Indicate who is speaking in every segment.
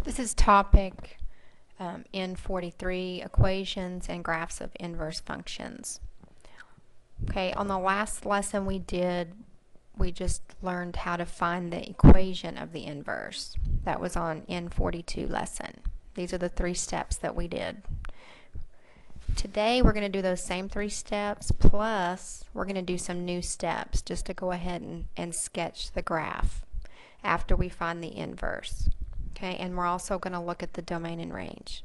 Speaker 1: This is topic N43, equations and graphs of inverse functions. Okay, on the last lesson we just learned how to find the equation of the inverse. That was on N42 lesson. These are the 3 steps that we did. Today we're going to do those same 3 steps, plus we're going to do some new steps just to go ahead and sketch the graph after we find the inverse. Okay, and we're also going to look at the domain and range.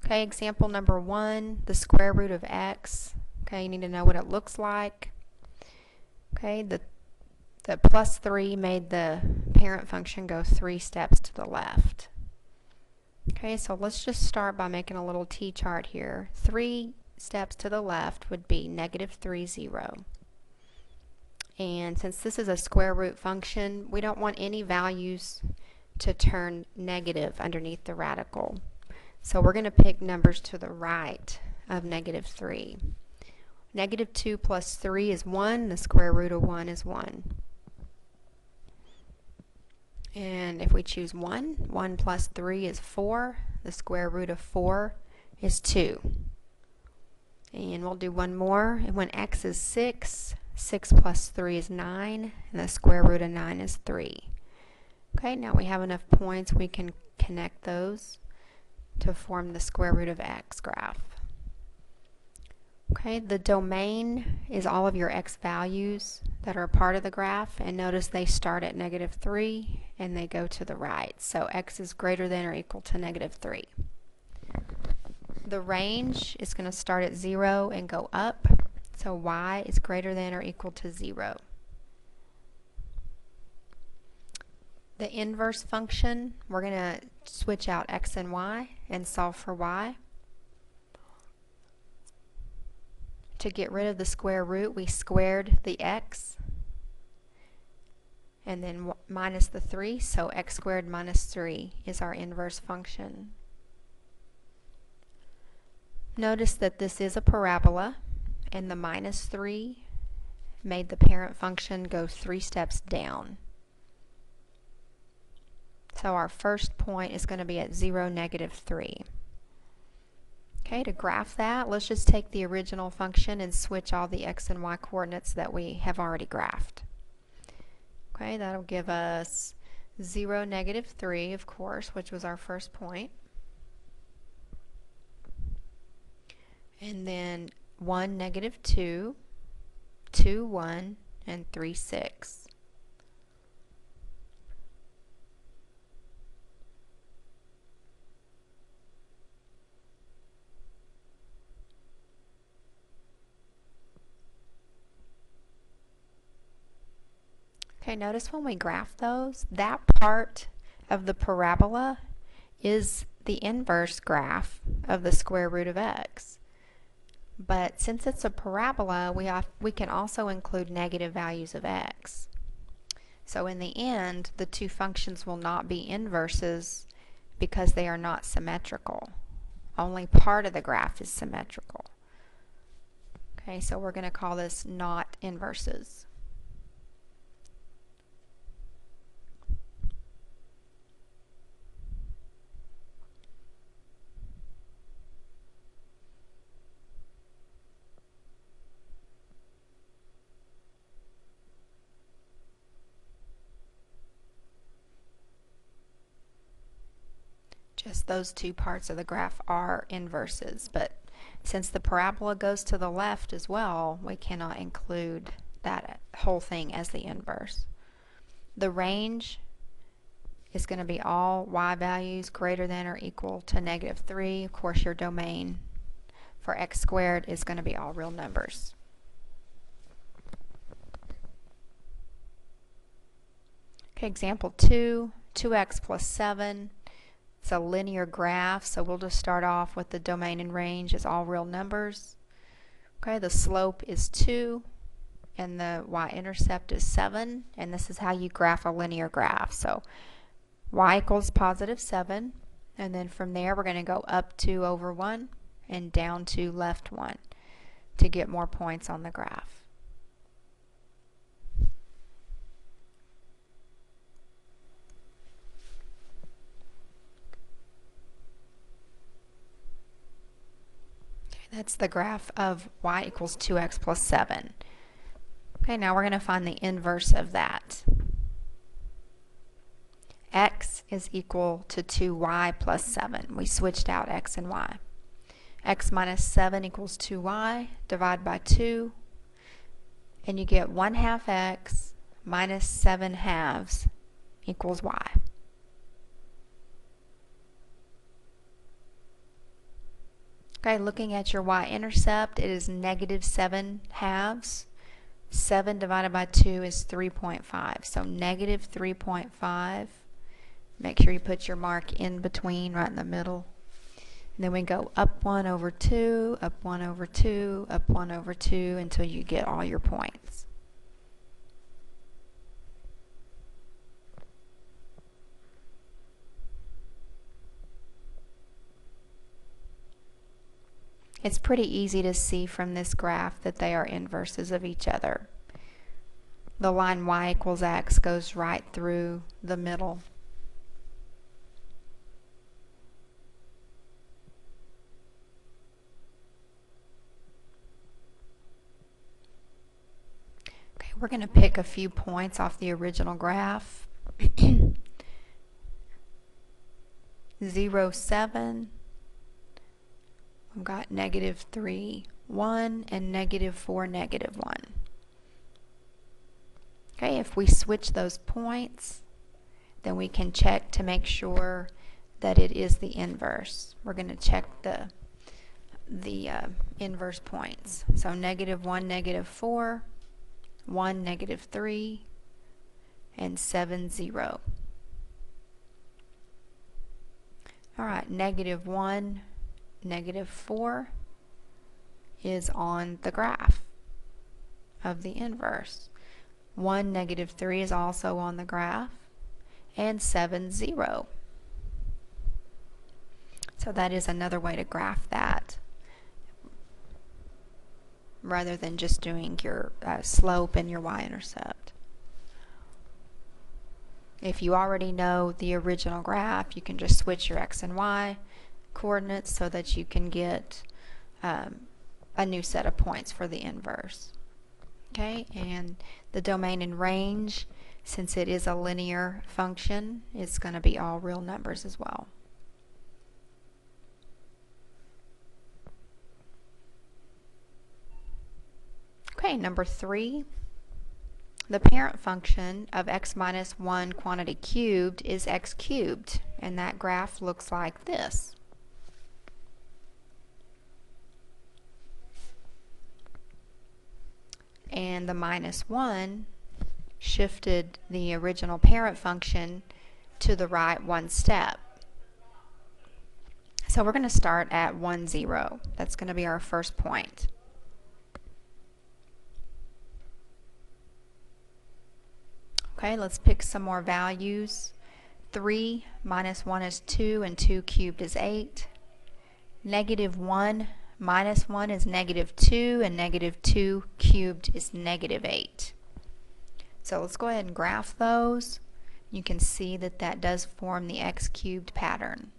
Speaker 1: Okay, example number 1, the square root of x. Okay, you need to know what it looks like. Okay, the plus 3 made the parent function go 3 steps to the left. Okay, so let's just start by making a little t-chart here. 3 steps to the left would be -3, 0. And since this is a square root function, we don't want any values to turn negative underneath the radical. So we're going to pick numbers to the right of -3. -2 plus 3 is 1. The square root of 1 is 1. And if we choose 1, 1 plus 3 is 4. The square root of 4 is 2. And we'll do one more. And when x is 6, 6 plus 3 is 9. And the square root of 9 is 3. Okay, now we have enough points, we can connect those to form the square root of x graph. Okay, the domain is all of your x values that are a part of the graph, and notice they start at -3 and they go to the right. So x is greater than or equal to -3. The range is going to start at 0 and go up, so y is greater than or equal to 0. The inverse function, we're going to switch out x and y and solve for y. To get rid of the square root, we squared the x and then minus the 3, so x squared minus 3 is our inverse function. Notice that this is a parabola, and the -3 made the parent function go 3 steps down. So our first point is going to be at 0, -3. Okay, to graph that, let's just take the original function and switch all the x and y coordinates that we have already graphed. Okay, that'll give us 0, -3, of course, which was our first point. And then 1, -2, 2, 1, and 3, 6. Okay, notice when we graph those, that part of the parabola is the inverse graph of the square root of x. But since it's a parabola, we can also include negative values of x. So in the end, the 2 functions will not be inverses because they are not symmetrical. Only part of the graph is symmetrical. Okay, so we're going to call this not inverses. Just those 2 parts of the graph are inverses, but since the parabola goes to the left as well, we cannot include that whole thing as the inverse. The range is going to be all y values greater than or equal to -3. Of course, your domain for x squared is going to be all real numbers. Okay, example 2, 2x plus 7. It's a linear graph, so we'll just start off with the domain and range as all real numbers. Okay, the slope is 2 and the y-intercept is 7, and this is how you graph a linear graph. So y equals +7, and then from there we're going to go up 2 over 1 and down 2 left 1 to get more points on the graph. That's the graph of y equals 2x plus 7. Okay, now we're going to find the inverse of that. X is equal to 2y plus 7. We switched out x and y. X minus 7 equals 2y. Divide by 2. And you get 1/2 x minus 7/2 equals y. Okay, looking at your y-intercept, it is negative 7/2. 7 divided by 2 is 3.5. So negative 3.5. Make sure you put your mark in between, right in the middle. And then we go up 1 over 2, up 1 over 2, up 1 over 2 until you get all your points. It's pretty easy to see from this graph that they are inverses of each other. The line y equals x goes right through the middle. Okay, we're going to pick a few points off the original graph. 0, 7. We've got negative 3, 1, and negative 4, negative 1. Okay, if we switch those points, then we can check to make sure that it is the inverse. We're going to check the inverse points. So negative 1, negative 4, 1, negative 3, and 7, 0. All right, negative 1, negative 4 is on the graph of the inverse. 1, negative 3 is also on the graph, and 7, 0. So that is another way to graph that, rather than just doing your slope and your y-intercept. If you already know the original graph, you can just switch your x and y coordinates so that you can get a new set of points for the inverse. Okay, and the domain and range, since it is a linear function, it's going to be all real numbers as well. Okay, number 3. The parent function of x minus 1 quantity cubed is x cubed, and that graph looks like this. And the minus 1 shifted the original parent function to the right one step. So we're going to start at 1, 0. That's going to be our first point. Okay, let's pick some more values. 3 minus 1 is 2, and 2 cubed is 8. Negative 1 minus 1 is negative 2, and negative 2 cubed is negative 8. So let's go ahead and graph those. You can see that that does form the x cubed pattern.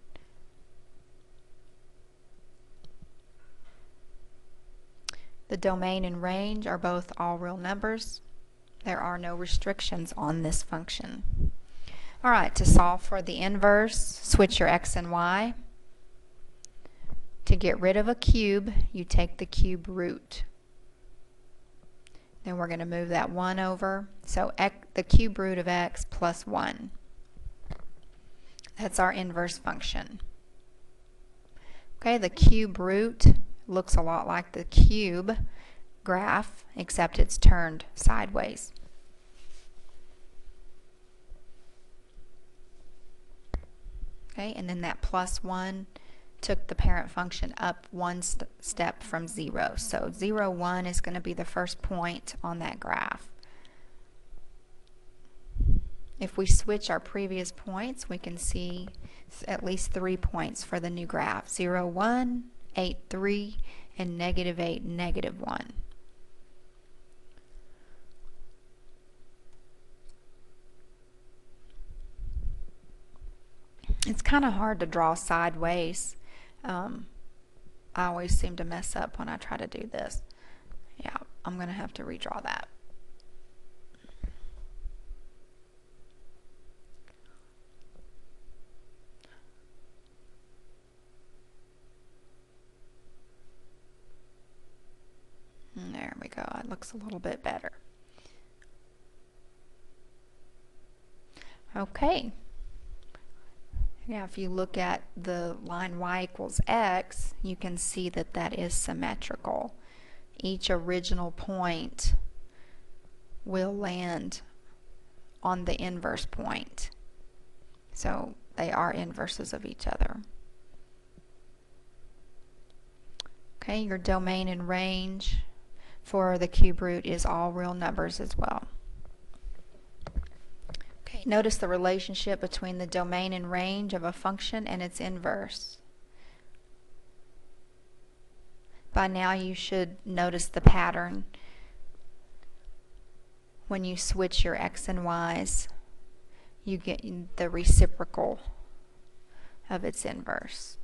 Speaker 1: The domain and range are both all real numbers. There are no restrictions on this function. All right, to solve for the inverse, switch your x and y. To get rid of a cube, you take the cube root. Then we're going to move that 1 over. So the cube root of x plus 1. That's our inverse function. Okay, the cube root looks a lot like the cube graph, except it's turned sideways. Okay, and then that plus 1 took the parent function up one step from 0. So 0, 1 is going to be the first point on that graph. If we switch our previous points, we can see at least 3 points for the new graph. 0, 1, 8, 3, and negative 8, negative 1. It's kind of hard to draw sideways. I always seem to mess up when I try to do this. Yeah, I'm going to have to redraw that. And there we go. It looks a little bit better. Okay. Now if you look at the line y equals x, you can see that that is symmetrical. Each original point will land on the inverse point. So they are inverses of each other. Okay, your domain and range for the cube root is all real numbers as well. Okay, notice the relationship between the domain and range of a function and its inverse. By now you should notice the pattern when you switch your x and y's. You get the reciprocal of its inverse.